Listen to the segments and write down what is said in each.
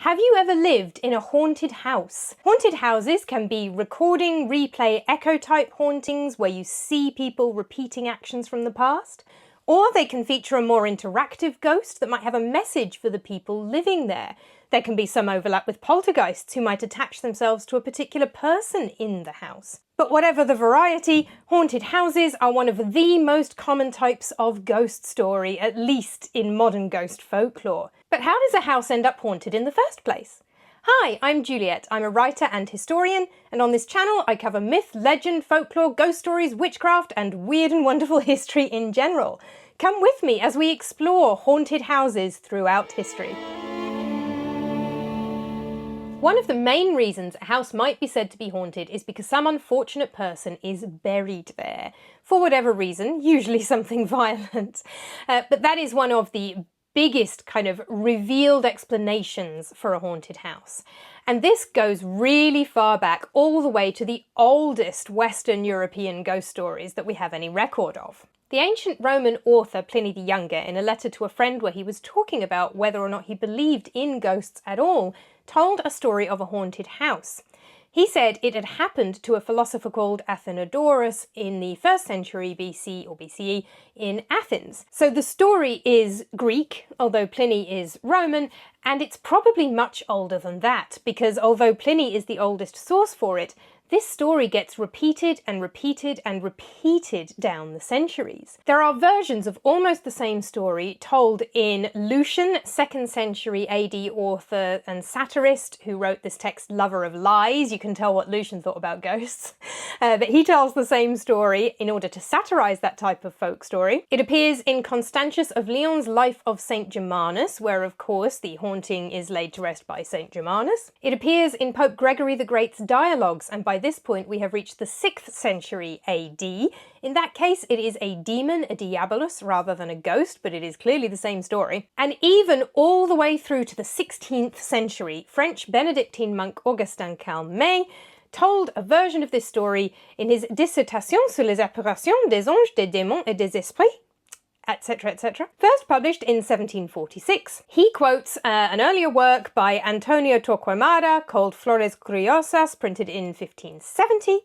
Have you ever lived in a haunted house? Haunted houses can be recording, replay, echo-type hauntings where you see people repeating actions from the past, or they can feature a more interactive ghost that might have a message for the people living there. There can be some overlap with poltergeists who might attach themselves to a particular person in the house. But whatever the variety, haunted houses are one of the most common types of ghost story, at least in modern ghost folklore. But how does a house end up haunted in the first place? Hi, I'm Juliet. I'm a writer and historian, and on this channel I cover myth, legend, folklore, ghost stories, witchcraft, and weird and wonderful history in general. Come with me as we explore haunted houses throughout history. One of the main reasons a house might be said to be haunted is because some unfortunate person is buried there. For whatever reason, usually something violent. But that is one of the biggest kind of revealed explanations for a haunted house. And this goes really far back, all the way to the oldest Western European ghost stories that we have any record of. The ancient Roman author Pliny the Younger, in a letter to a friend where he was talking about whether or not he believed in ghosts at all, told a story of a haunted house. He said it had happened to a philosopher called Athenodorus in the 1st century BC or BCE in Athens. So the story is Greek, although Pliny is Roman, and it's probably much older than that, because although Pliny is the oldest source for it, this story gets repeated and repeated and repeated down the centuries. There are versions of almost the same story told in Lucian, 2nd century AD author and satirist who wrote this text, Lover of Lies. You can tell what Lucian thought about ghosts. But he tells the same story in order to satirize that type of folk story. It appears in Constantius of Lyon's Life of Saint Germanus, where of course the haunting is laid to rest by Saint Germanus. It appears in Pope Gregory the Great's dialogues, and by this point we have reached the 6th century AD. In that case it is a demon, a diabolus, rather than a ghost, but it is clearly the same story. And even all the way through to the 16th century, French Benedictine monk Augustin Calmet told a version of this story in his Dissertation sur les apparitions des anges, des démons et des esprits, etc., etc. First published in 1746, he quotes an earlier work by Antonio Torquemada called Flores Curiosas, printed in 1570,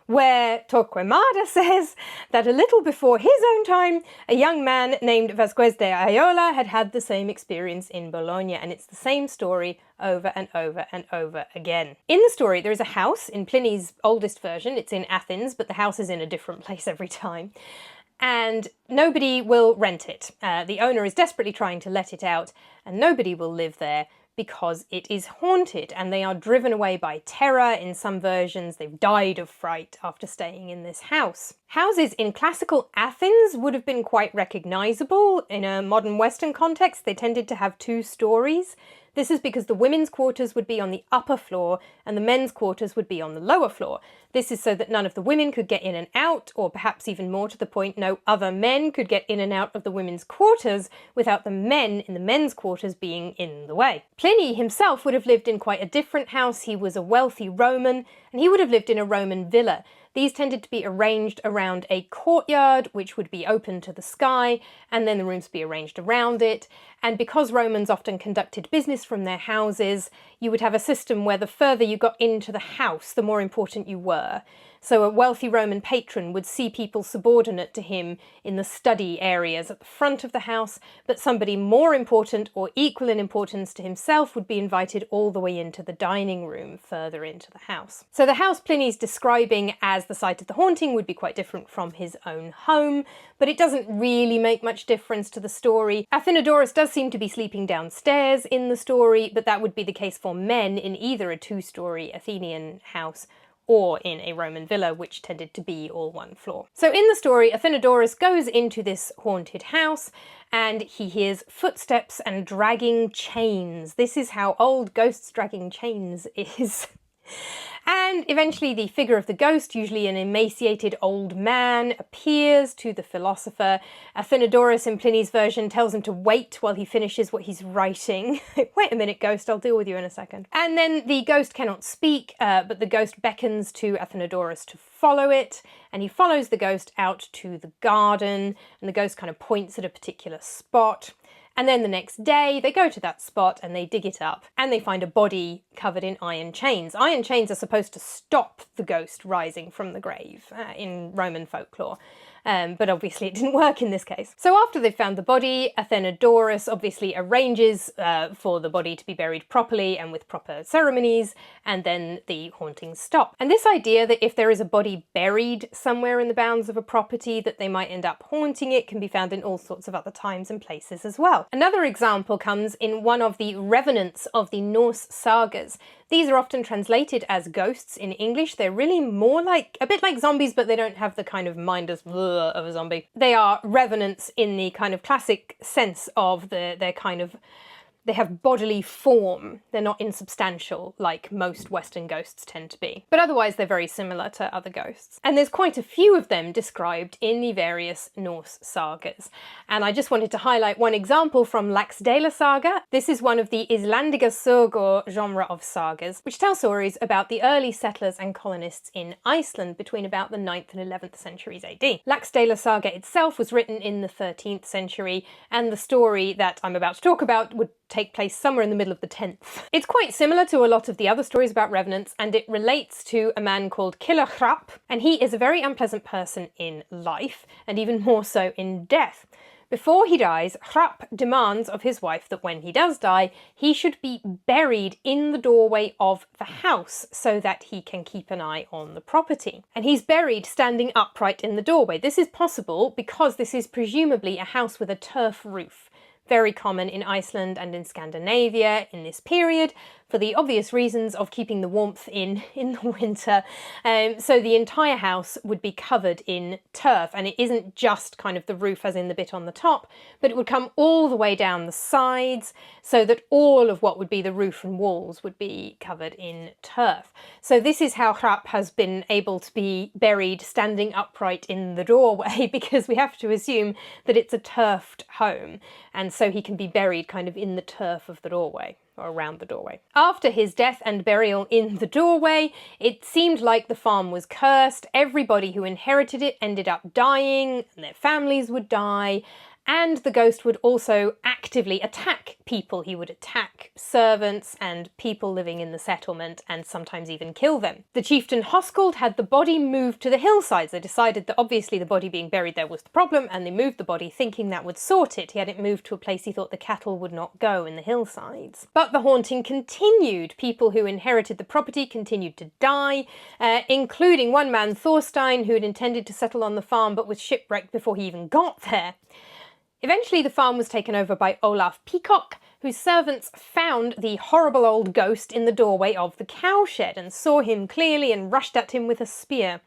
where Torquemada says that a little before his own time, a young man named Vasquez de Ayola had had the same experience in Bologna, and it's the same story over and over and over again. In the story, there is a house in Pliny's oldest version. It's in Athens, but the house is in a different place every time. And nobody will rent it. The owner is desperately trying to let it out, and nobody will live there because it is haunted, and they are driven away by terror. In some versions, they've died of fright after staying in this house. Houses in classical Athens would have been quite recognisable. In a modern Western context, they tended to have 2 stories. This is because the women's quarters would be on the upper floor and the men's quarters would be on the lower floor. This is so that none of the women could get in and out, or perhaps even more to the point, no other men could get in and out of the women's quarters without the men in the men's quarters being in the way. Pliny himself would have lived in quite a different house. He was a wealthy Roman, and he would have lived in a Roman villa. These tended to be arranged around a courtyard, which would be open to the sky, and then the rooms be arranged around it. And because Romans often conducted business from their houses, you would have a system where the further you got into the house, the more important you were. So a wealthy Roman patron would see people subordinate to him in the study areas at the front of the house, but somebody more important or equal in importance to himself would be invited all the way into the dining room further into the house. So the house Pliny's describing as the site of the haunting would be quite different from his own home, but it doesn't really make much difference to the story. Athenodorus does seem to be sleeping downstairs in the story, but that would be the case for men in either a 2-story Athenian house or in a Roman villa, which tended to be all 1 floor. So in the story, Athenodorus goes into this haunted house and he hears footsteps and dragging chains. This is how old ghosts dragging chains is. And eventually the figure of the ghost, usually an emaciated old man, appears to the philosopher. Athenodorus in Pliny's version tells him to wait while he finishes what he's writing. Wait a minute, ghost, I'll deal with you in a second. And then the ghost cannot speak, but the ghost beckons to Athenodorus to follow it, and he follows the ghost out to the garden, and the ghost kind of points at a particular spot. And then the next day they go to that spot and they dig it up and they find a body covered in iron chains. Iron chains are supposed to stop the ghost rising from the grave in Roman folklore. But obviously it didn't work in this case. So after they've found the body, Athenodorus obviously arranges for the body to be buried properly and with proper ceremonies, and then the hauntings stop. And this idea that if there is a body buried somewhere in the bounds of a property that they might end up haunting it can be found in all sorts of other times and places as well. Another example comes in one of the revenants of the Norse sagas. These are often translated as ghosts in English. They're really more like, a bit like zombies, but they don't have the kind of mindless of a zombie. They are revenants in the kind of classic sense of they're kind of, they have bodily form. They're not insubstantial like most Western ghosts tend to be. But otherwise they're very similar to other ghosts. And there's quite a few of them described in the various Norse sagas. And I just wanted to highlight one example from Laxdæla saga. This is one of the Islandiga sögur genre of sagas, which tell stories about the early settlers and colonists in Iceland between about the 9th and 11th centuries AD. Laxdæla saga itself was written in the 13th century, and the story that I'm about to talk about would take place somewhere in the middle of the 10th. It's quite similar to a lot of the other stories about revenants, and it relates to a man called Killer-Hrapp, and he is a very unpleasant person in life, and even more so in death. Before he dies, Hrapp demands of his wife that when he does die, he should be buried in the doorway of the house so that he can keep an eye on the property. And he's buried standing upright in the doorway. This is possible because this is presumably a house with a turf roof. Very common in Iceland and in Scandinavia in this period, for the obvious reasons of keeping the warmth in the winter. So the entire house would be covered in turf, and it isn't just kind of the roof as in the bit on the top, but it would come all the way down the sides so that all of what would be the roof and walls would be covered in turf. So this is how Hrapp has been able to be buried standing upright in the doorway, because we have to assume that it's a turfed home, and so he can be buried kind of in the turf of the doorway, or around the doorway. After his death and burial in the doorway, it seemed like the farm was cursed. Everybody who inherited it ended up dying, and their families would die, and the ghost would also actively attack people. He would attack servants and people living in the settlement, and sometimes even kill them. The chieftain Hoskuld had the body moved to the hillsides. They decided that obviously the body being buried there was the problem, and they moved the body thinking that would sort it. He had it moved to a place he thought the cattle would not go in the hillsides. But the haunting continued. People who inherited the property continued to die, including one man, Thorstein, who had intended to settle on the farm but was shipwrecked before he even got there. Eventually the farm was taken over by Olaf Peacock, whose servants found the horrible old ghost in the doorway of the cowshed and saw him clearly and rushed at him with a spear.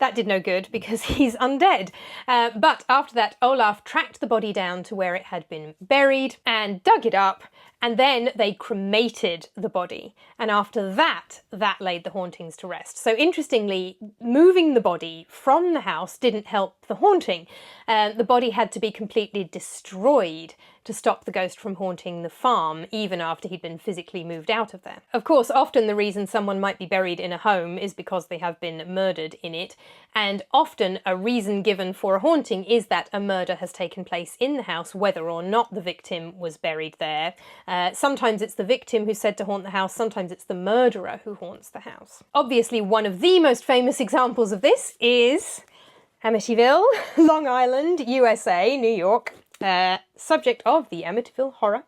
That did no good because he's undead. But after that, Olaf tracked the body down to where it had been buried and dug it up, and then they cremated the body. And after that, that laid the hauntings to rest. So interestingly, moving the body from the house didn't help the haunting. The body had to be completely destroyed to stop the ghost from haunting the farm, even after he'd been physically moved out of there. Of course, often the reason someone might be buried in a home is because they have been murdered in it, and often a reason given for a haunting is that a murder has taken place in the house, whether or not the victim was buried there. Sometimes it's the victim who's said to haunt the house, sometimes it's the murderer who haunts the house. Obviously, one of the most famous examples of this is Amityville, Long Island, USA, New York. Subject of the Amityville horror.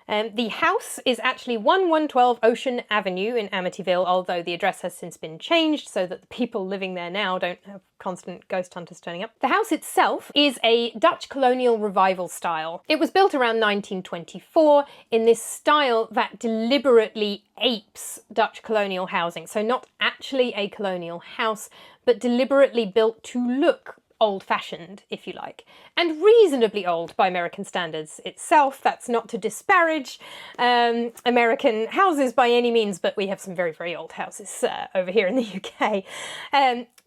The house is actually 1112 Ocean Avenue in Amityville, although the address has since been changed so that the people living there now don't have constant ghost hunters turning up. The house itself is a Dutch colonial revival style. It was built around 1924 in this style that deliberately apes Dutch colonial housing. So not actually a colonial house, but deliberately built to look old-fashioned, if you like, and reasonably old by American standards itself. That's not to disparage American houses by any means, but we have some very, very old houses over here in the UK.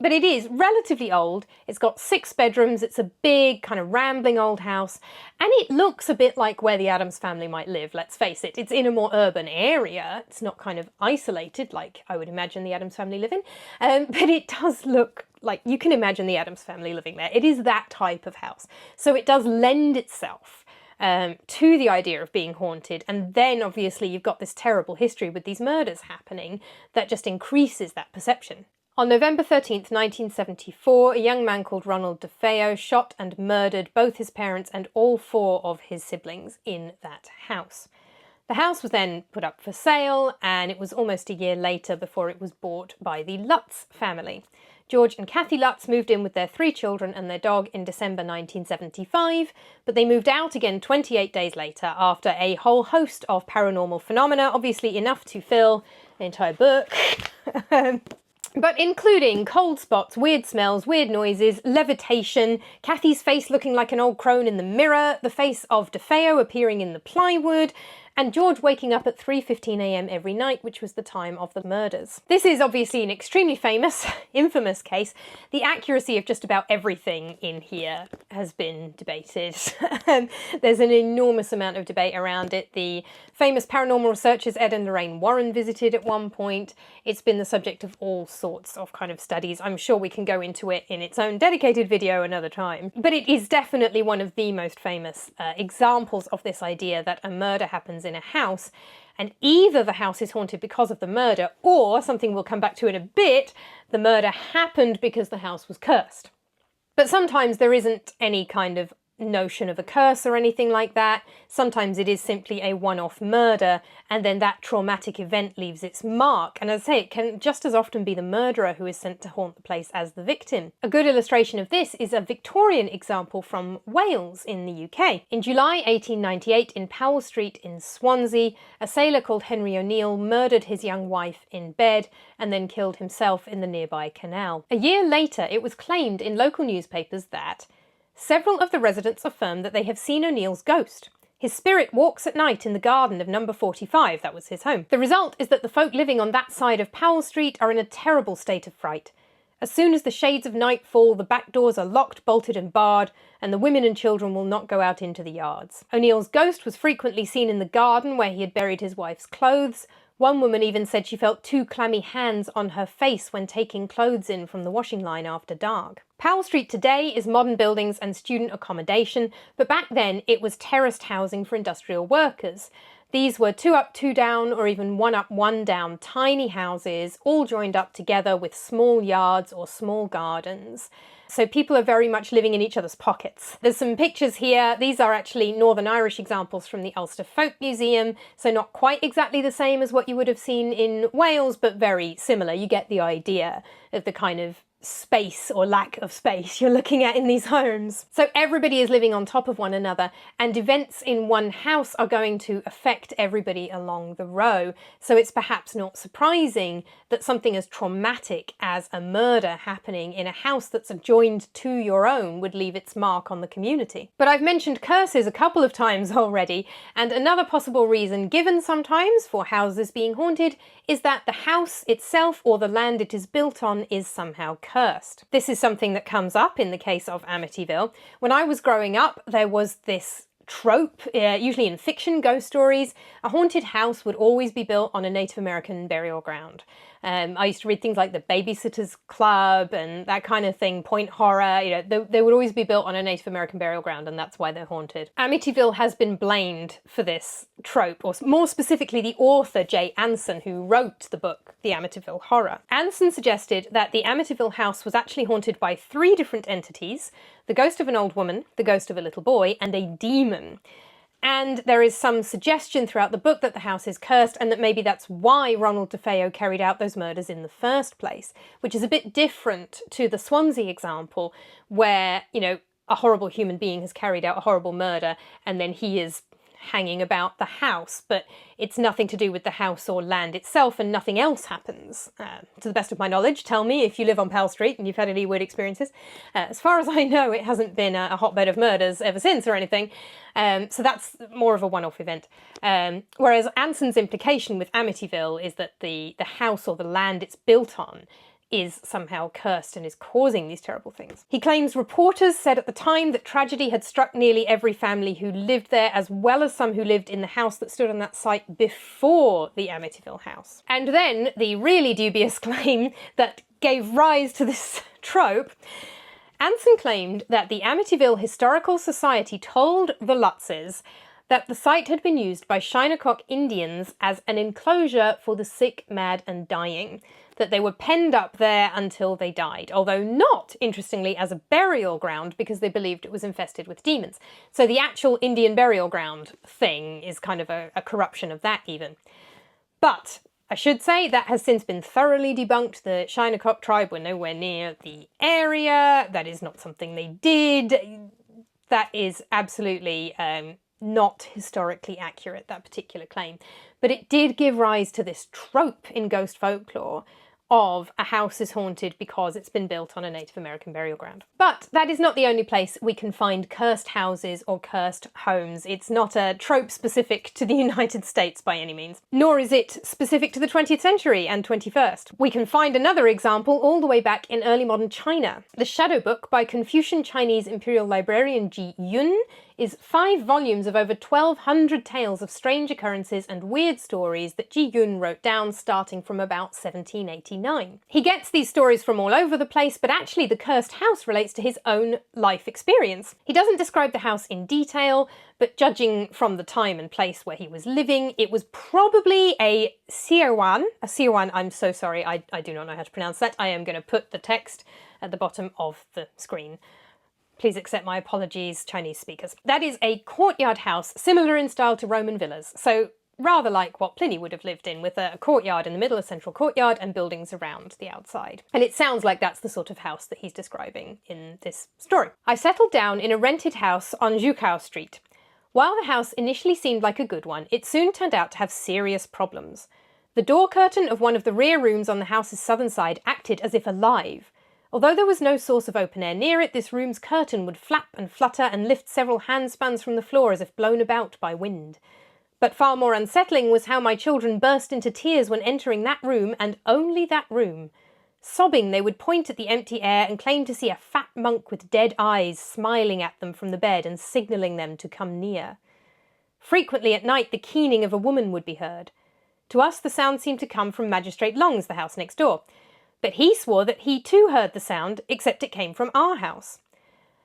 But it is relatively old. It's got 6 bedrooms. It's a big, kind of rambling old house, and it looks a bit like where the Addams family might live, let's face it. It's in a more urban area. It's not kind of isolated like I would imagine the Addams family live in, but it does look like you can imagine the Addams family living there. It is that type of house. So it does lend itself to the idea of being haunted, and then obviously you've got this terrible history with these murders happening that just increases that perception. On November 13th, 1974, a young man called Ronald DeFeo shot and murdered both his parents and all 4 of his siblings in that house. The house was then put up for sale, and it was almost a year later before it was bought by the Lutz family. George and Kathy Lutz moved in with their 3 children and their dog in December 1975, but they moved out again 28 days later after a whole host of paranormal phenomena, obviously enough to fill an entire book. But including cold spots, weird smells, weird noises, levitation, Kathy's face looking like an old crone in the mirror, the face of DeFeo appearing in the plywood, and George waking up at 3:15 a.m. every night, which was the time of the murders. This is obviously an extremely famous, infamous case. The accuracy of just about everything in here has been debated. There's an enormous amount of debate around it. The famous paranormal researchers Ed and Lorraine Warren visited at one point. It's been the subject of all sorts of kind of studies. I'm sure we can go into it in its own dedicated video another time. But it is definitely one of the most famous examples of this idea that a murder happens in a house, and either the house is haunted because of the murder, or, something we'll come back to in a bit, the murder happened because the house was cursed. But sometimes there isn't any kind of notion of a curse or anything like that. Sometimes it is simply a one-off murder, and then that traumatic event leaves its mark. And as I say, it can just as often be the murderer who is sent to haunt the place as the victim. A good illustration of this is a Victorian example from Wales in the UK. In July 1898, in Powell Street in Swansea, a sailor called Henry O'Neill murdered his young wife in bed and then killed himself in the nearby canal. A year later, it was claimed in local newspapers that several of the residents affirmed that they have seen O'Neill's ghost. His spirit walks at night in the garden of number 45, that was his home. The result is that the folk living on that side of Powell Street are in a terrible state of fright. As soon as the shades of night fall, the back doors are locked, bolted and barred, and the women and children will not go out into the yards. O'Neill's ghost was frequently seen in the garden where he had buried his wife's clothes. One woman even said she felt 2 clammy hands on her face when taking clothes in from the washing line after dark. Powell Street today is modern buildings and student accommodation, but back then it was terraced housing for industrial workers. These were 2 up, 2 down, or even 1 up, 1 down, tiny houses, all joined up together with small yards or small gardens. So people are very much living in each other's pockets. There's some pictures here. These are actually Northern Irish examples from the Ulster Folk Museum, so not quite exactly the same as what you would have seen in Wales, but very similar. You get the idea of the kind of space or lack of space you're looking at in these homes. So everybody is living on top of one another, and events in one house are going to affect everybody along the row. So it's perhaps not surprising that something as traumatic as a murder happening in a house that's adjoined to your own would leave its mark on the community. But I've mentioned curses a couple of times already, and another possible reason given sometimes for houses being haunted is that the house itself or the land it is built on is somehow cursed. This is something that comes up in the case of Amityville. When I was growing up, there was this trope, usually in fiction, ghost stories. A haunted house would always be built on a Native American burial ground. I used to read things like the Babysitter's Club and that kind of thing, point horror, you know, they would always be built on a Native American burial ground, and that's why they're haunted. Amityville has been blamed for this trope, or more specifically the author Jay Anson, who wrote the book The Amityville Horror. Anson suggested that the Amityville house was actually haunted by 3 different entities: the ghost of an old woman, the ghost of a little boy, and a demon. And there is some suggestion throughout the book that the house is cursed, and that maybe that's why Ronald DeFeo carried out those murders in the first place, which is a bit different to the Swansea example, where, you know, a horrible human being has carried out a horrible murder and then he is hanging about the house, but it's nothing to do with the house or land itself, and nothing else happens. To the best of my knowledge, tell me if you live on Powell Street and you've had any weird experiences. As far as I know, it hasn't been a hotbed of murders ever since or anything, so that's more of a one-off event. Whereas Anson's implication with Amityville is that the house or the land it's built on is somehow cursed and is causing these terrible things. He claims reporters said at the time that tragedy had struck nearly every family who lived there, as well as some who lived in the house that stood on that site before the Amityville house. And then the really dubious claim that gave rise to this trope: Anson claimed that the Amityville Historical Society told the Lutzes that the site had been used by Shinnecock Indians as an enclosure for the sick, mad and dying, that they were penned up there until they died, although not, interestingly, as a burial ground because they believed it was infested with demons. So the actual Indian burial ground thing is kind of a corruption of that even. But I should say that has since been thoroughly debunked. The Shinnecock tribe were nowhere near the area. That is not something they did. That is absolutely not historically accurate, that particular claim. But it did give rise to this trope in ghost folklore of a house is haunted because it's been built on a Native American burial ground. But that is not the only place we can find cursed houses or cursed homes. It's not a trope specific to the United States by any means, nor is it specific to the 20th century and 21st. We can find another example all the way back in early modern China. The Shadow Book by Confucian Chinese imperial librarian Ji Yun is 5 volumes of over 1,200 tales of strange occurrences and weird stories that Ji Yun wrote down starting from about 1789. He gets these stories from all over the place, but actually the cursed house relates to his own life experience. He doesn't describe the house in detail, but judging from the time and place where he was living, it was probably a sirwan. A sirwan, I'm so sorry, I do not know how to pronounce that. I am going to put the text at the bottom of the screen. Please accept my apologies, Chinese speakers. That is a courtyard house, similar in style to Roman villas, so rather like what Pliny would have lived in, with a courtyard in the middle, a central courtyard, and buildings around the outside. And it sounds like that's the sort of house that he's describing in this story. I settled down in a rented house on Zhukou Street. While the house initially seemed like a good one, it soon turned out to have serious problems. The door curtain of one of the rear rooms on the house's southern side acted as if alive. Although there was no source of open air near it, this room's curtain would flap and flutter and lift several handspans from the floor as if blown about by wind. But far more unsettling was how my children burst into tears when entering that room, and only that room. Sobbing, they would point at the empty air and claim to see a fat monk with dead eyes smiling at them from the bed and signalling them to come near. Frequently at night, the keening of a woman would be heard. To us, the sound seemed to come from Magistrate Long's, the house next door. But he swore that he too heard the sound, except it came from our house.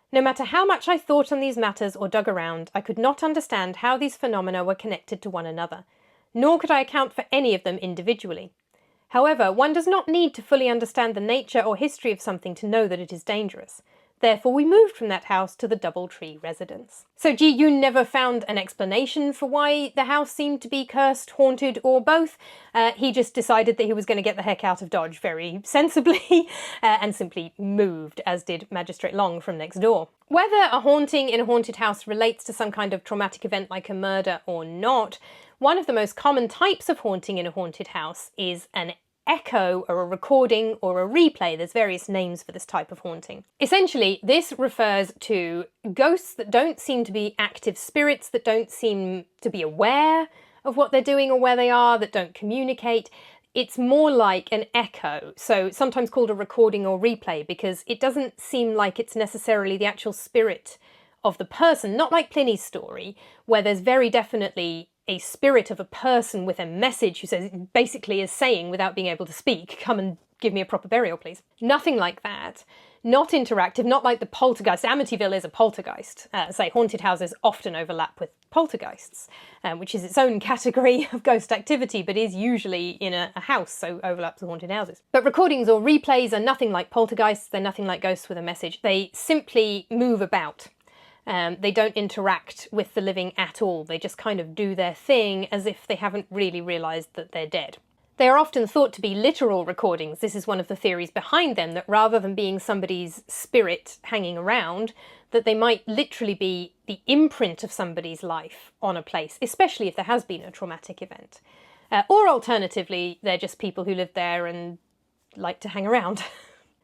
No matter how much I thought on these matters or dug around, I could not understand how these phenomena were connected to one another, nor could I account for any of them individually. However, one does not need to fully understand the nature or history of something to know that it is dangerous. Therefore, we moved from that house to the Doubletree residence. So Ji Yun never found an explanation for why the house seemed to be cursed, haunted, or both. He just decided that he was going to get the heck out of Dodge very sensibly and simply moved, as did Magistrate Long from next door. Whether a haunting in a haunted house relates to some kind of traumatic event like a murder or not, one of the most common types of haunting in a haunted house is an echo or a recording or a replay. There's various names for this type of haunting. Essentially, this refers to ghosts that don't seem to be active spirits, that don't seem to be aware of what they're doing or where they are, that don't communicate. It's more like an echo, so sometimes called a recording or replay, because it doesn't seem like it's necessarily the actual spirit of the person, not like Pliny's story, where there's very definitely a spirit of a person with a message who says, basically is saying without being able to speak, come and give me a proper burial, please. Nothing like that. Not interactive, not like the poltergeist. Amityville is a poltergeist. Say, haunted houses often overlap with poltergeists, which is its own category of ghost activity, but is usually in a house, so overlaps with haunted houses. But recordings or replays are nothing like poltergeists. They're nothing like ghosts with a message. They simply move about. They don't interact with the living at all. They just kind of do their thing as if they haven't really realised that they're dead. They are often thought to be literal recordings. This is one of the theories behind them, that rather than being somebody's spirit hanging around, that they might literally be the imprint of somebody's life on a place, especially if there has been a traumatic event. Or alternatively, they're just people who live there and like to hang around.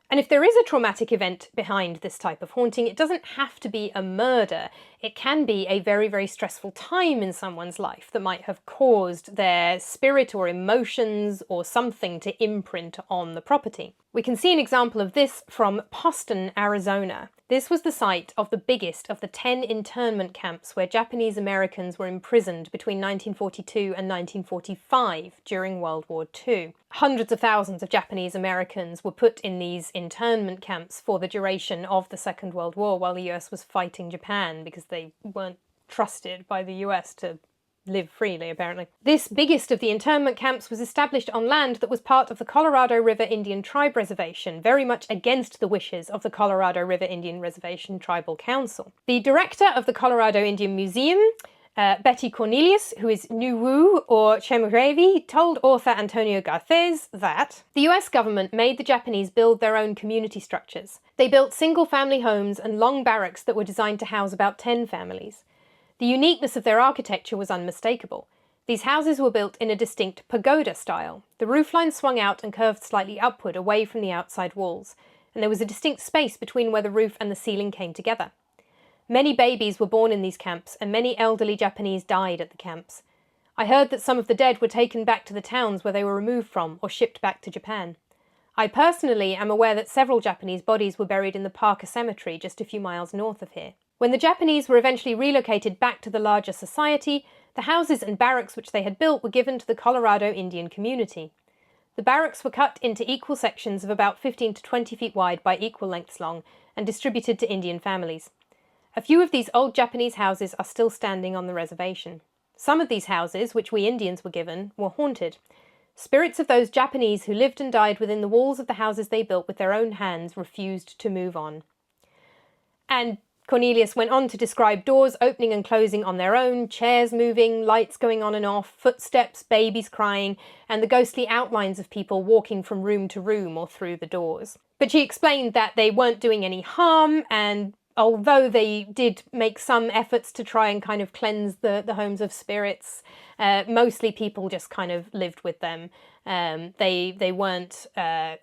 And if there is a traumatic event behind this type of haunting, it doesn't have to be a murder. it can be a very, very stressful time in someone's life that might have caused their spirit or emotions or something to imprint on the property. We can see an example of this from Poston, Arizona. This was the site of the biggest of the 10 internment camps where Japanese Americans were imprisoned between 1942 and 1945 during World War II. Hundreds of thousands of Japanese Americans were put in these internment camps for the duration of the Second World War while the US was fighting Japan because they weren't trusted by the US to live freely, apparently. This biggest of the internment camps was established on land that was part of the Colorado River Indian Tribe Reservation, very much against the wishes of the Colorado River Indian Reservation Tribal Council. The director of the Colorado Indian Museum, Betty Cornelius, who is Nuwu or Chemerevi, told author Antonio Garces that the US government made the Japanese build their own community structures. They built single-family homes and long barracks that were designed to house about 10 families. The uniqueness of their architecture was unmistakable. These houses were built in a distinct pagoda style. The roofline swung out and curved slightly upward away from the outside walls, and there was a distinct space between where the roof and the ceiling came together. Many babies were born in these camps, and many elderly Japanese died at the camps. I heard that some of the dead were taken back to the towns where they were removed from or shipped back to Japan. I personally am aware that several Japanese bodies were buried in the Parker Cemetery just a few miles north of here. When the Japanese were eventually relocated back to the larger society, the houses and barracks which they had built were given to the Colorado Indian community. The barracks were cut into equal sections of about 15 to 20 feet wide by equal lengths long and distributed to Indian families. A few of these old Japanese houses are still standing on the reservation. Some of these houses, which we Indians were given, were haunted. Spirits of those Japanese who lived and died within the walls of the houses they built with their own hands refused to move on. And Cornelius went on to describe doors opening and closing on their own, chairs moving, lights going on and off, footsteps, babies crying, and the ghostly outlines of people walking from room to room or through the doors. But she explained that they weren't doing any harm, and although they did make some efforts to try and kind of cleanse the homes of spirits, mostly people just kind of lived with them. They weren't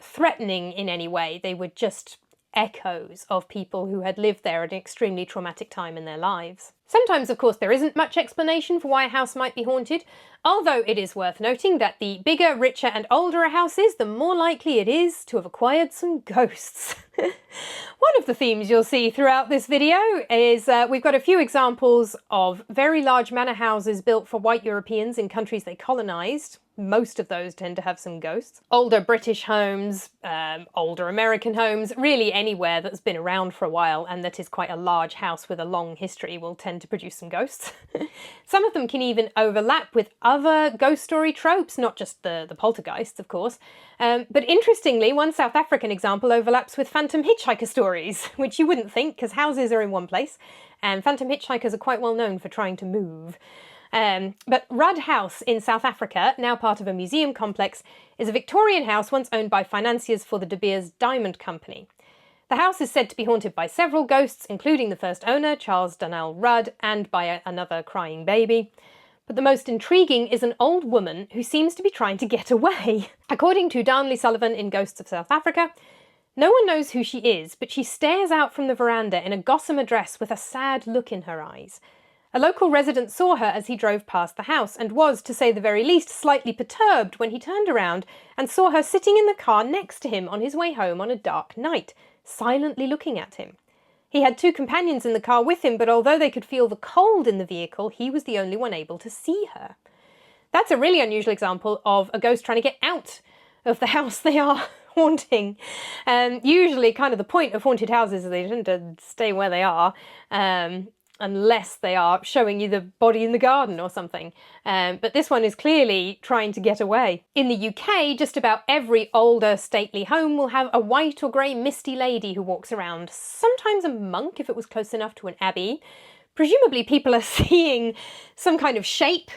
threatening in any way. They were just echoes of people who had lived there at an extremely traumatic time in their lives. Sometimes, of course, there isn't much explanation for why a house might be haunted, although it is worth noting that the bigger, richer and older a house is, the more likely it is to have acquired some ghosts. One of the themes you'll see throughout this video is we've got a few examples of very large manor houses built for white Europeans in countries they colonised. Most of those tend to have some ghosts. Older British homes, older American homes, really anywhere that's been around for a while and that is quite a large house with a long history will tend to produce some ghosts. Some of them can even overlap with other ghost story tropes, not just the poltergeists, of course. But interestingly, one South African example overlaps with phantom hitchhiker stories, which you wouldn't think because houses are in one place and phantom hitchhikers are quite well known for trying to move. But Rudd House in South Africa, now part of a museum complex, is a Victorian house once owned by financiers for the De Beers Diamond Company. The house is said to be haunted by several ghosts, including the first owner, Charles Donnell Rudd, and by another crying baby. But the most intriguing is an old woman who seems to be trying to get away. According to Darnley Sullivan in Ghosts of South Africa, no one knows who she is, but she stares out from the veranda in a gossamer dress with a sad look in her eyes. A local resident saw her as he drove past the house and was, to say the very least, slightly perturbed when he turned around and saw her sitting in the car next to him on his way home on a dark night, silently looking at him. He had two companions in the car with him, but although they could feel the cold in the vehicle, he was the only one able to see her. That's a really unusual example of a ghost trying to get out of the house they are haunting. Usually kind of the point of haunted houses is they tend to stay where they are, unless they are showing you the body in the garden or something. But this one is clearly trying to get away. In the UK, just about every older stately home will have a white or grey misty lady who walks around, sometimes a monk if it was close enough to an abbey. Presumably people are seeing some kind of shape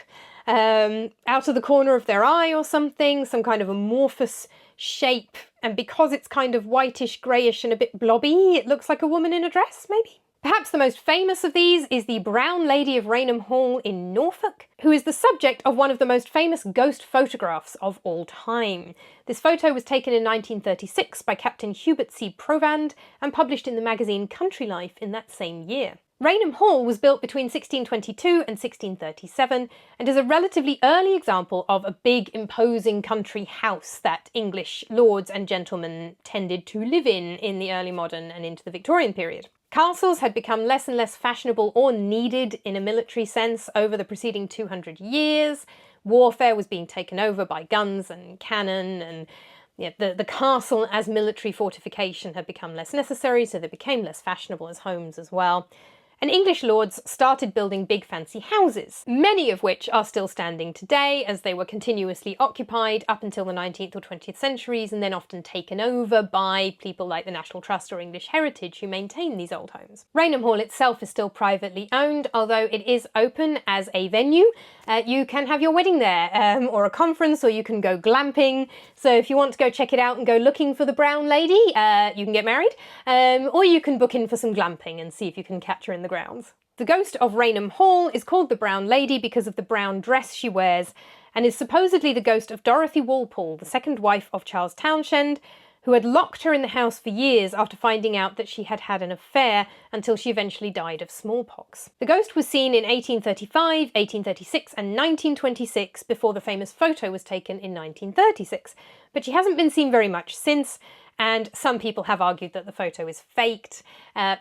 out of the corner of their eye or something, some kind of amorphous shape, and because it's kind of whitish, greyish and a bit blobby, it looks like a woman in a dress, maybe? Perhaps the most famous of these is the Brown Lady of Raynham Hall in Norfolk, who is the subject of one of the most famous ghost photographs of all time. This photo was taken in 1936 by Captain Hubert C. Provand and published in the magazine Country Life in that same year. Raynham Hall was built between 1622 and 1637 and is a relatively early example of a big, imposing country house that English lords and gentlemen tended to live in the early modern and into the Victorian period. Castles had become less and less fashionable or needed in a military sense over the preceding 200 years. Warfare was being taken over by guns and cannon, and the castle as military fortification had become less necessary, so they became less fashionable as homes as well. And English lords started building big fancy houses, many of which are still standing today as they were continuously occupied up until the 19th or 20th centuries and then often taken over by people like the National Trust or English Heritage who maintain these old homes. Raynham Hall itself is still privately owned, although it is open as a venue. You can have your wedding there, or a conference, or you can go glamping. So if you want to go check it out and go looking for the brown lady, you can get married, or you can book in for some glamping and see if you can catch her in the grounds. The ghost of Raynham Hall is called the Brown Lady because of the brown dress she wears, and is supposedly the ghost of Dorothy Walpole, the second wife of Charles Townshend, who had locked her in the house for years after finding out that she had had an affair until she eventually died of smallpox. The ghost was seen in 1835, 1836 and 1926 before the famous photo was taken in 1936, but she hasn't been seen very much since, and some people have argued that the photo is faked.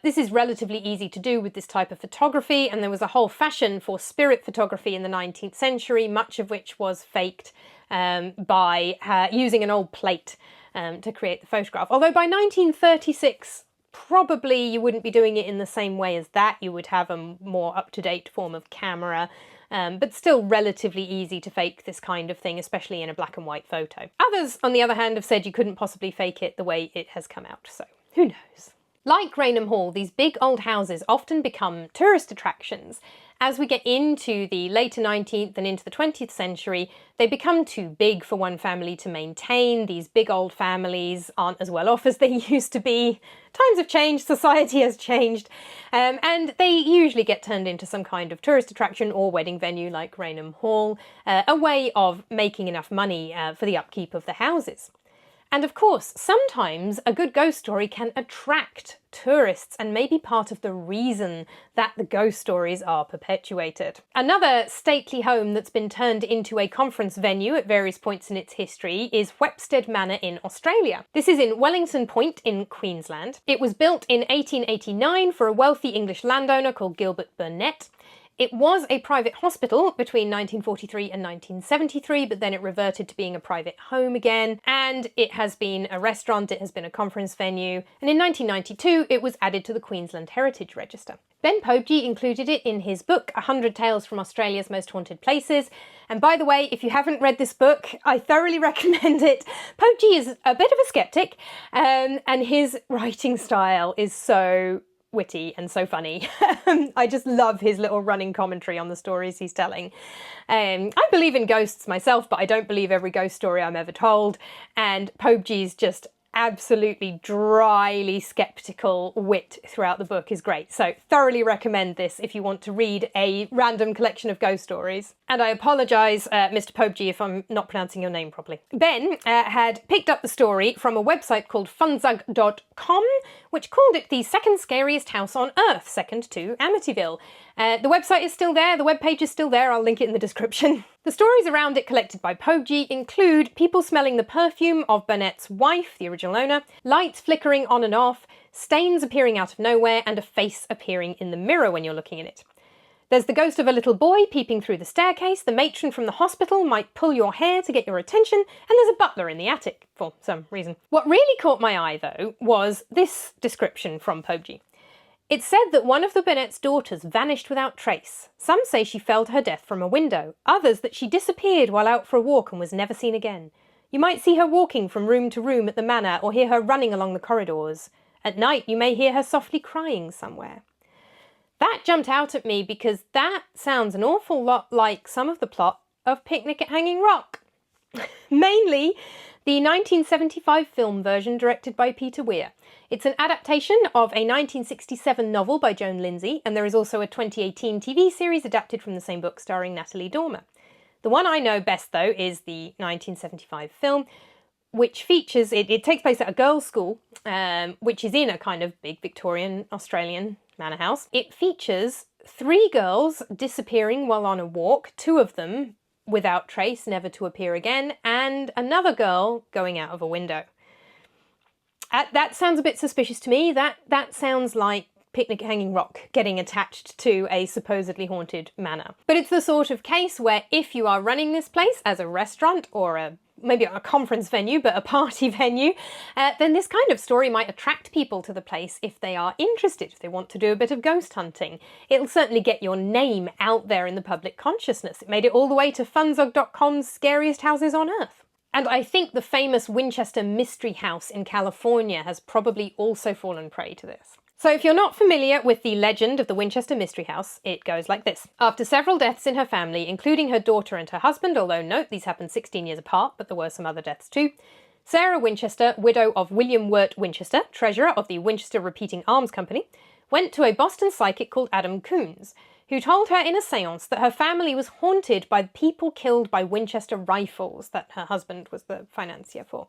This is relatively easy to do with this type of photography, and there was a whole fashion for spirit photography in the 19th century, much of which was faked by using an old plate to create the photograph. Although by 1936, probably you wouldn't be doing it in the same way as that. You would have a more up-to-date form of camera, but still relatively easy to fake this kind of thing, especially in a black and white photo. Others, on the other hand, have said you couldn't possibly fake it the way it has come out, so who knows? Like Raynham Hall, these big old houses often become tourist attractions. As we get into the later 19th and into the 20th century, they become too big for one family to maintain. These big old families aren't as well off as they used to be. Times have changed, society has changed, and they usually get turned into some kind of tourist attraction or wedding venue like Raynham Hall, a way of making enough money for the upkeep of the houses. And of course, sometimes a good ghost story can attract tourists and may be part of the reason that the ghost stories are perpetuated. Another stately home that's been turned into a conference venue at various points in its history is Whepsted Manor in Australia. This is in Wellington Point in Queensland. It was built in 1889 for a wealthy English landowner called Gilbert Burnet. It was a private hospital between 1943 and 1973, but then it reverted to being a private home again, and it has been a restaurant, it has been a conference venue, and in 1992 it was added to the Queensland Heritage Register. Ben Pobjie included it in his book 100 Tales from Australia's Most Haunted Places, and by the way, if you haven't read this book, I thoroughly recommend it. Pobjie is a bit of a skeptic, and his writing style is so witty and so funny. I just love his little running commentary on the stories he's telling. I believe in ghosts myself, but I don't believe every ghost story I'm ever told, and Pobjie's just absolutely dryly sceptical wit throughout the book is great. So thoroughly recommend this if you want to read a random collection of ghost stories. And I apologise, Mr. Pobjie, if I'm not pronouncing your name properly. Ben had picked up the story from a website called funzug.com, which called it the second scariest house on earth, second to Amityville. The website is still there, the webpage is still there, I'll link it in the description. The stories around it collected by Pobjie include people smelling the perfume of Burnet's wife, the original owner, lights flickering on and off, stains appearing out of nowhere, and a face appearing in the mirror when you're looking in it. There's the ghost of a little boy peeping through the staircase, the matron from the hospital might pull your hair to get your attention, and there's a butler in the attic, for some reason. What really caught my eye, though, was this description from Pobjie. It said that one of the Burnet's daughters vanished without trace. Some say she fell to her death from a window, others that she disappeared while out for a walk and was never seen again. You might see her walking from room to room at the manor or hear her running along the corridors. At night you may hear her softly crying somewhere. That jumped out at me because that sounds an awful lot like some of the plot of Picnic at Hanging Rock. Mainly the 1975 film version directed by Peter Weir. It's an adaptation of a 1967 novel by Joan Lindsay, and there is also a 2018 TV series adapted from the same book starring Natalie Dormer. The one I know best, though, is the 1975 film, which features, it takes place at a girls' school, which is in a kind of big Victorian Australian manor house. It features 3 girls disappearing while on a walk, 2 of them without trace, never to appear again, and another girl going out of a window. That sounds a bit suspicious to me. That sounds like Picnic Hanging Rock getting attached to a supposedly haunted manor. But it's the sort of case where if you are running this place as a restaurant or maybe a conference venue, but a party venue, then this kind of story might attract people to the place if they are interested, if they want to do a bit of ghost hunting. It'll certainly get your name out there in the public consciousness. It made it all the way to funzog.com's Scariest Houses on Earth. And I think the famous Winchester Mystery House in California has probably also fallen prey to this. So if you're not familiar with the legend of the Winchester Mystery House, it goes like this. After several deaths in her family, including her daughter and her husband, although note these happened 16 years apart, but there were some other deaths too, Sarah Winchester, widow of William Wirt Winchester, treasurer of the Winchester Repeating Arms Company, went to a Boston psychic called Adam Coons, who told her in a seance that her family was haunted by people killed by Winchester rifles that her husband was the financier for.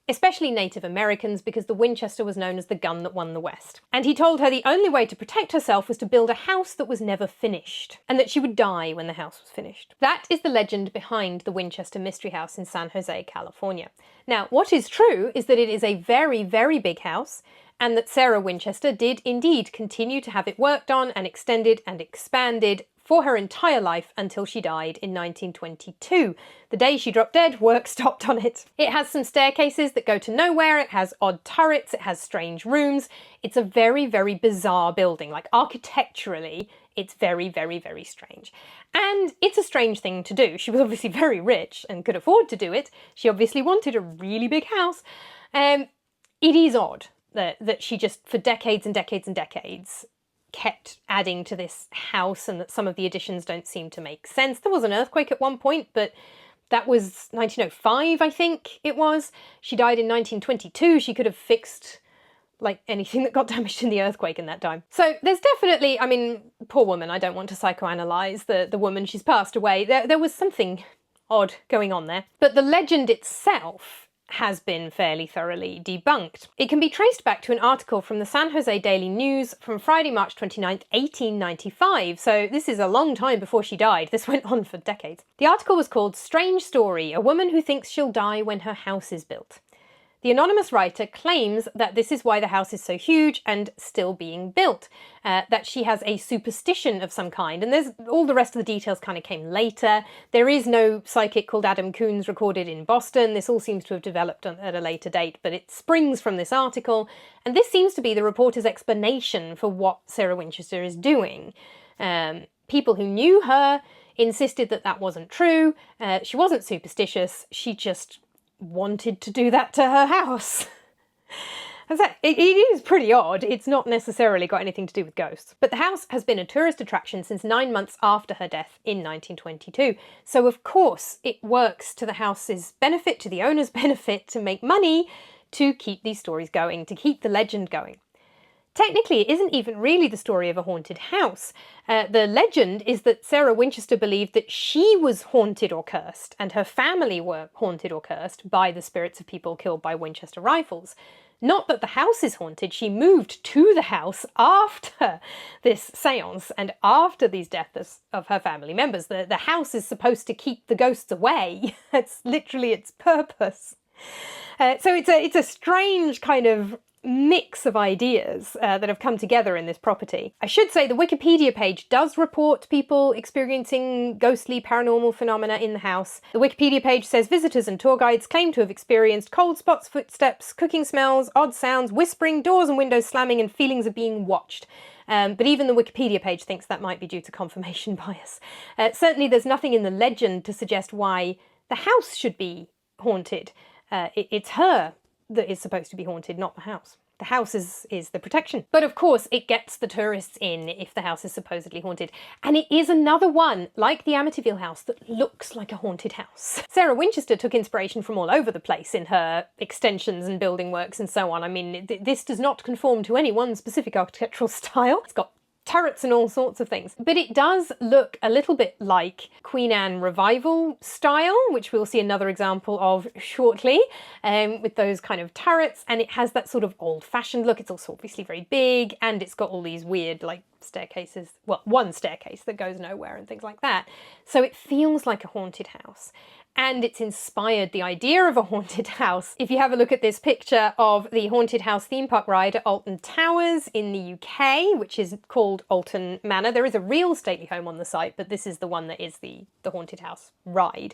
Especially Native Americans, because the Winchester was known as the gun that won the West. And he told her the only way to protect herself was to build a house that was never finished, and that she would die when the house was finished. That is the legend behind the Winchester Mystery House in San Jose, California. Now, what is true is that it is a very, very big house, and that Sarah Winchester did indeed continue to have it worked on and extended and expanded for her entire life until she died in 1922. The day she dropped dead, work stopped on it. It has some staircases that go to nowhere, it has odd turrets, it has strange rooms. It's a very, very bizarre building. Like, architecturally, it's very, very, very strange. And it's a strange thing to do. She was obviously very rich and could afford to do it. She obviously wanted a really big house. It is odd that she just, for decades and decades and decades, kept adding to this house, and that some of the additions don't seem to make sense. There was an earthquake at one point, but that was 1905, I think it was. She died in 1922. She could have fixed like anything that got damaged in the earthquake in that time. So there's definitely, I mean, poor woman, I don't want to psychoanalyze the woman, she's passed away. There was something odd going on there. But the legend itself has been fairly thoroughly debunked. It can be traced back to an article from the San Jose Daily News from Friday, March 29th, 1895, so this is a long time before she died. This went on for decades. The article was called "Strange Story, a Woman Who Thinks She'll Die When Her House is Built." The anonymous writer claims that this is why the house is so huge and still being built, that she has a superstition of some kind, and there's all the rest of the details kind of came later. There is no psychic called Adam Coons recorded in Boston. This all seems to have developed at a later date, but it springs from this article, and this seems to be the reporter's explanation for what Sarah Winchester is doing. People who knew her insisted that that wasn't true. She wasn't superstitious, she just wanted to do that to her house. It is pretty odd. It's not necessarily got anything to do with ghosts. But the house has been a tourist attraction since 9 months after her death in 1922. So of course it works to the house's benefit, to the owner's benefit, to make money, to keep these stories going, to keep the legend going. Technically, it isn't even really the story of a haunted house. The legend is that Sarah Winchester believed that she was haunted or cursed, and her family were haunted or cursed by the spirits of people killed by Winchester rifles. Not that the house is haunted. She moved to the house after this seance and after these deaths of her family members. The house is supposed to keep the ghosts away. That's literally its purpose. So it's a strange kind of mix of ideas that have come together in this property. I should say the Wikipedia page does report people experiencing ghostly paranormal phenomena in the house. The Wikipedia page says visitors and tour guides claim to have experienced cold spots, footsteps, cooking smells, odd sounds, whispering, doors and windows slamming, and feelings of being watched. But even the Wikipedia page thinks that might be due to confirmation bias. Certainly there's nothing in the legend to suggest why the house should be haunted. It's her that is supposed to be haunted, not the house. The house is the protection. But of course, it gets the tourists in if the house is supposedly haunted. And it is another one, like the Amityville house, that looks like a haunted house. Sarah Winchester took inspiration from all over the place in her extensions and building works and so on. I mean, this does not conform to any one specific architectural style. It's got turrets and all sorts of things. But it does look a little bit like Queen Anne revival style, which we'll see another example of shortly, with those kind of turrets, and it has that sort of old-fashioned look. It's also obviously very big, and it's got all these weird, like, staircases, well, one staircase that goes nowhere and things like that. So it feels like a haunted house. And it's inspired the idea of a haunted house. If you have a look at this picture of the haunted house theme park ride at Alton Towers in the UK, which is called Alton Manor. There is a real stately home on the site, but this is the one that is the haunted house ride.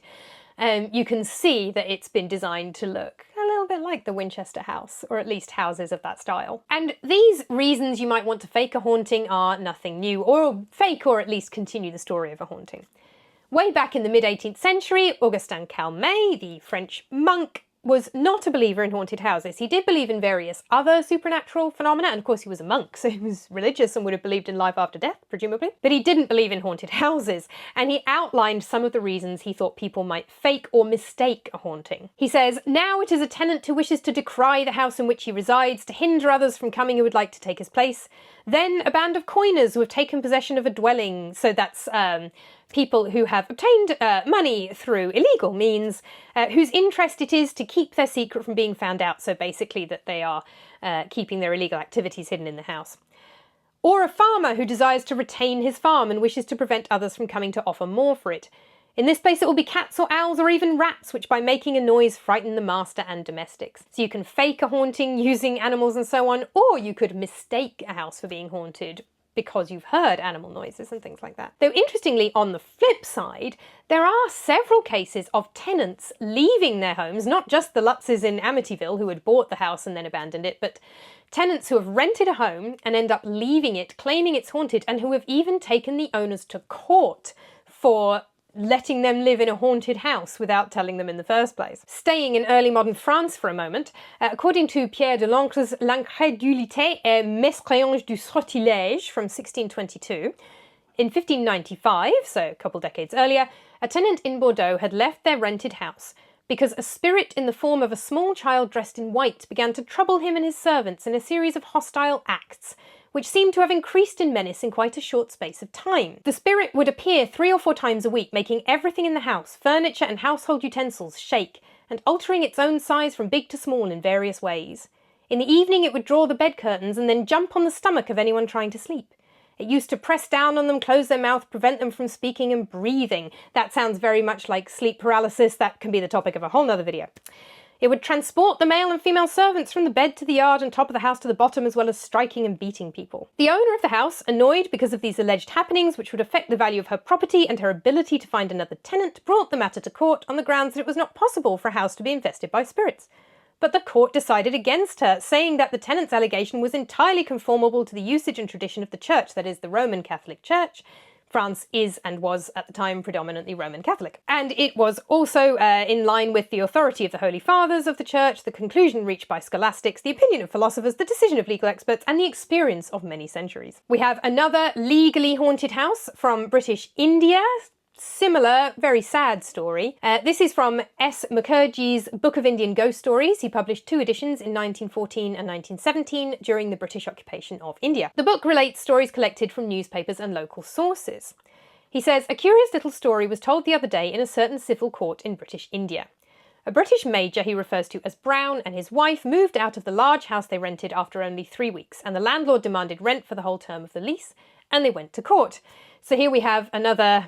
You can see that it's been designed to look a little bit like the Winchester house, or at least houses of that style. And these reasons you might want to fake a haunting are nothing new, or fake or at least continue the story of a haunting. Way back in the mid-18th century, Augustin Calmet, the French monk, was not a believer in haunted houses. He did believe in various other supernatural phenomena, and of course he was a monk, so he was religious and would have believed in life after death, presumably. But he didn't believe in haunted houses, and he outlined some of the reasons he thought people might fake or mistake a haunting. He says, "Now it is a tenant who wishes to decry the house in which he resides, to hinder others from coming who would like to take his place. Then a band of coiners who have taken possession of a dwelling," so that's people who have obtained money through illegal means, whose interest it is to keep their secret from being found out, so basically that they are keeping their illegal activities hidden in the house. Or a farmer who desires to retain his farm and wishes to prevent others from coming to offer more for it. In this place it will be cats or owls or even rats, which by making a noise frighten the master and domestics. So you can fake a haunting using animals and so on, or you could mistake a house for being haunted because you've heard animal noises and things like that. Though interestingly, on the flip side, there are several cases of tenants leaving their homes, not just the Lutzes in Amityville who had bought the house and then abandoned it, but tenants who have rented a home and end up leaving it, claiming it's haunted, and who have even taken the owners to court for letting them live in a haunted house without telling them in the first place. Staying in early modern France for a moment, according to Pierre de Lancre's L'incrédulité et mécréance du sortilège from 1622, in 1595, so a couple decades earlier, a tenant in Bordeaux had left their rented house because a spirit in the form of a small child dressed in white began to trouble him and his servants in a series of hostile acts, which seemed to have increased in menace in quite a short space of time. The spirit would appear 3 or 4 times a week, making everything in the house, furniture and household utensils, shake, and altering its own size from big to small in various ways. In the evening it would draw the bed curtains and then jump on the stomach of anyone trying to sleep. It used to press down on them, close their mouth, prevent them from speaking and breathing. That sounds very much like sleep paralysis. That can be the topic of a whole nother video. It would transport the male and female servants from the bed to the yard and top of the house to the bottom, as well as striking and beating people. The owner of the house, annoyed because of these alleged happenings, which would affect the value of her property and her ability to find another tenant, brought the matter to court on the grounds that it was not possible for a house to be infested by spirits. But the court decided against her, saying that the tenant's allegation was entirely conformable to the usage and tradition of the Church, that is, the Roman Catholic Church. France is and was at the time predominantly Roman Catholic. And it was also in line with the authority of the Holy Fathers of the Church, the conclusion reached by scholastics, the opinion of philosophers, the decision of legal experts, and the experience of many centuries. We have another legally haunted house from British India. Similar, very sad story. This is from S. Mukherjee's Book of Indian Ghost Stories. He published 2 editions in 1914 and 1917 during the British occupation of India. The book relates stories collected from newspapers and local sources. He says, "A curious little story was told the other day in a certain civil court in British India. A British major he refers to as Brown and his wife moved out of the large house they rented after only 3 weeks, and the landlord demanded rent for the whole term of the lease, and they went to court." So here we have another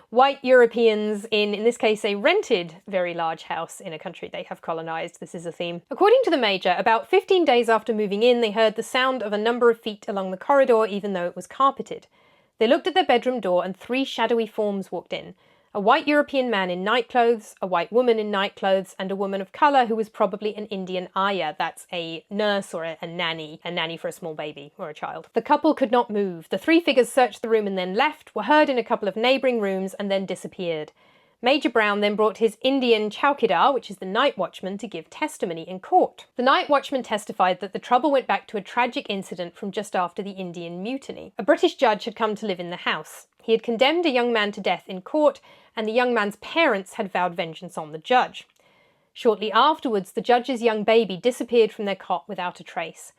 white Europeans in this case, a rented very large house in a country they have colonised. This is a theme. According to the major, about 15 days after moving in, they heard the sound of a number of feet along the corridor, even though it was carpeted. They looked at their bedroom door and 3 shadowy forms walked in. A white European man in nightclothes, a white woman in nightclothes, and a woman of colour who was probably an Indian ayah, that's a nurse or a nanny for a small baby or a child. The couple could not move. The 3 figures searched the room and then left, were heard in a couple of neighbouring rooms, and then disappeared. Major Brown then brought his Indian chowkidar, which is the night watchman, to give testimony in court. The night watchman testified that the trouble went back to a tragic incident from just after the Indian Mutiny. A British judge had come to live in the house. He had condemned a young man to death in court, and the young man's parents had vowed vengeance on the judge. Shortly afterwards, the judge's young baby disappeared from their cot without a trace.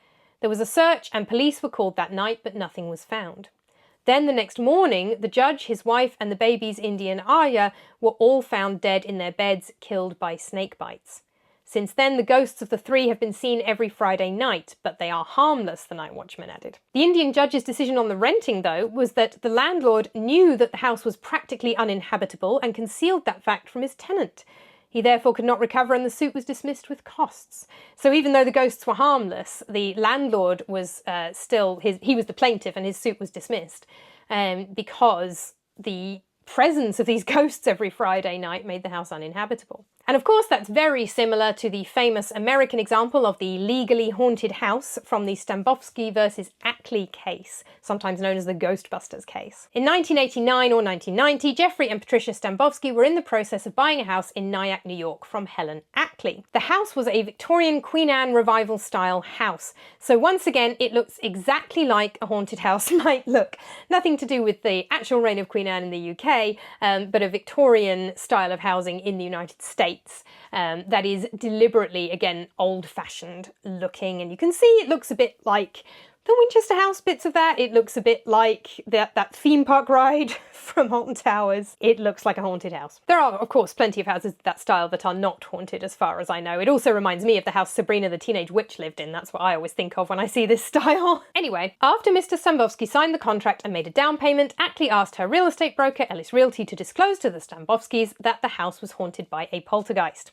There was a search and police were called that night, but nothing was found. Then the next morning, the judge, his wife and the baby's Indian ayah were all found dead in their beds, killed by snake bites. Since then, the ghosts of the three have been seen every Friday night, but they are harmless, the night watchman added. The Indian judge's decision on the renting, though, was that the landlord knew that the house was practically uninhabitable and concealed that fact from his tenant. He therefore could not recover and the suit was dismissed with costs. So even though the ghosts were harmless, the landlord was he was the plaintiff and his suit was dismissed because the presence of these ghosts every Friday night made the house uninhabitable. And of course that's very similar to the famous American example of the legally haunted house from the Stambovsky versus Ackley case, sometimes known as the Ghostbusters case. In 1989 or 1990, Jeffrey and Patricia Stambovsky were in the process of buying a house in Nyack, New York from Helen Ackley. The house was a Victorian Queen Anne revival style house. So once again, it looks exactly like a haunted house might look. Nothing to do with the actual reign of Queen Anne in the UK, but a Victorian style of housing in the United States. That is deliberately, again, old-fashioned looking, and you can see it looks a bit like the Winchester House bits of that. It looks a bit like that theme park ride from Alton Towers. It looks like a haunted house. There are, of course, plenty of houses of that style that are not haunted as far as I know. It also reminds me of the house Sabrina the Teenage Witch lived in. That's what I always think of when I see this style. Anyway, after Mr. Stambovsky signed the contract and made a down payment, Ackley asked her real estate broker, Ellis Realty, to disclose to the Stambovskys that the house was haunted by a poltergeist.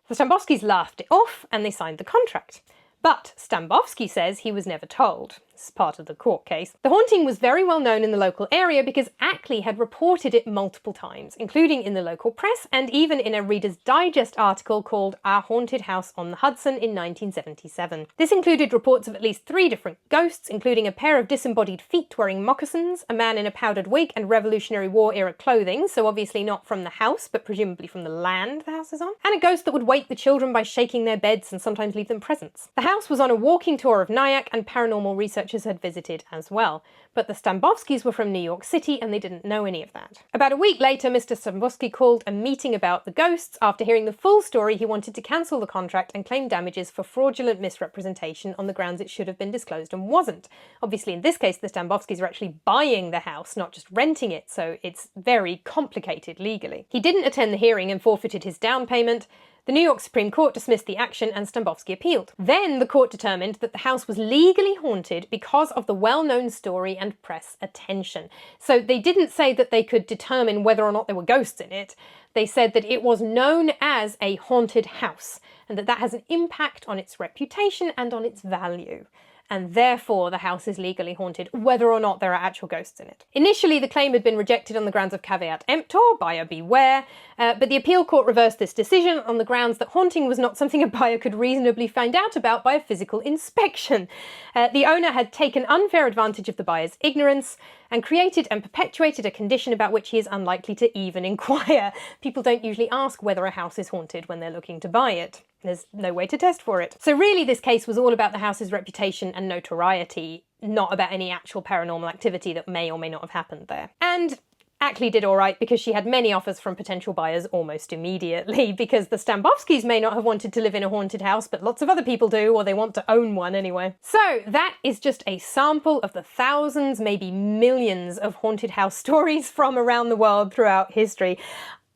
The Stambovskys laughed it off and they signed the contract. But Stambovsky says he was never told. This is part of the court case. The haunting was very well known in the local area because Ackley had reported it multiple times, including in the local press and even in a Reader's Digest article called Our Haunted House on the Hudson in 1977. This included reports of at least 3 different ghosts, including a pair of disembodied feet wearing moccasins, a man in a powdered wig and Revolutionary War era clothing, so obviously not from the house, but presumably from the land the house is on, and a ghost that would wake the children by shaking their beds and sometimes leave them presents. The house was on a walking tour of Nyack and paranormal researchers had visited as well, but the Stambovskys were from New York City and they didn't know any of that. About a week later, Mr. Stambovsky called a meeting about the ghosts. After hearing the full story, he wanted to cancel the contract and claim damages for fraudulent misrepresentation on the grounds it should have been disclosed and wasn't. Obviously, in this case, the Stambovskys are actually buying the house, not just renting it, so it's very complicated legally. He didn't attend the hearing and forfeited his down payment. The New York Supreme Court dismissed the action and Stambovsky appealed. Then the court determined that the house was legally haunted because of the well-known story and press attention. So they didn't say that they could determine whether or not there were ghosts in it. They said that it was known as a haunted house and that has an impact on its reputation and on its value. And therefore the house is legally haunted, whether or not there are actual ghosts in it. Initially, the claim had been rejected on the grounds of caveat emptor, buyer beware, but the appeal court reversed this decision on the grounds that haunting was not something a buyer could reasonably find out about by a physical inspection. The owner had taken unfair advantage of the buyer's ignorance and created and perpetuated a condition about which he is unlikely to even inquire. People don't usually ask whether a house is haunted when they're looking to buy it. There's no way to test for it. So really this case was all about the house's reputation and notoriety, not about any actual paranormal activity that may or may not have happened there. And Ackley did all right because she had many offers from potential buyers almost immediately, because the Stambovskys may not have wanted to live in a haunted house, but lots of other people do, or they want to own one anyway. So that is just a sample of the thousands, maybe millions of haunted house stories from around the world throughout history.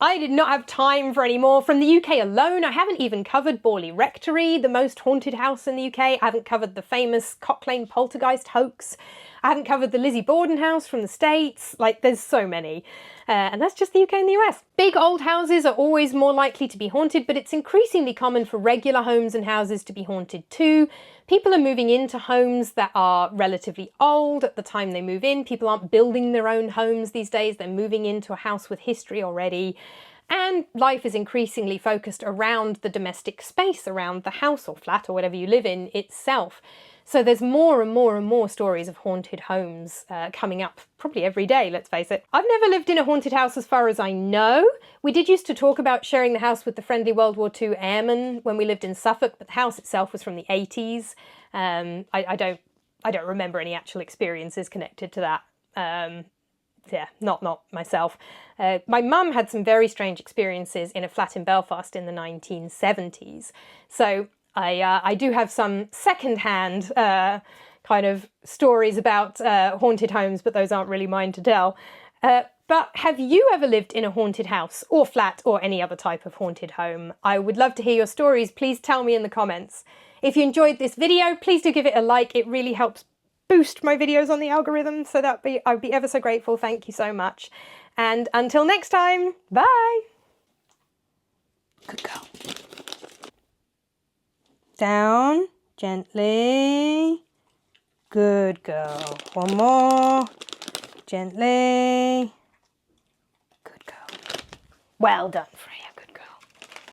I did not have time for any more. From the UK alone, I haven't even covered Borley Rectory, the most haunted house in the UK. I haven't covered the famous Cock Lane poltergeist hoax. I haven't covered the Lizzie Borden house from the States. Like, there's so many. And that's just the UK and the US. Big old houses are always more likely to be haunted, but it's increasingly common for regular homes and houses to be haunted too. People are moving into homes that are relatively old at the time they move in. People aren't building their own homes these days. They're moving into a house with history already. And life is increasingly focused around the domestic space, around the house or flat or whatever you live in itself. So there's more and more and more stories of haunted homes coming up probably every day, let's face it. I've never lived in a haunted house as far as I know. We did used to talk about sharing the house with the friendly World War II airmen when we lived in Suffolk, but the house itself was from the 80s. I don't remember any actual experiences connected to that. Yeah, not myself. My mum had some very strange experiences in a flat in Belfast in the 1970s. So I do have some second-hand kind of stories about haunted homes, but those aren't really mine to tell. But have you ever lived in a haunted house or flat or any other type of haunted home? I would love to hear your stories. Please tell me in the comments. If you enjoyed this video, please do give it a like. It really helps boost my videos on the algorithm, so I'd be ever so grateful. Thank you so much. And until next time, bye! Good girl. Down, gently. Good girl. One more. Gently. Good girl. Well done, Frey.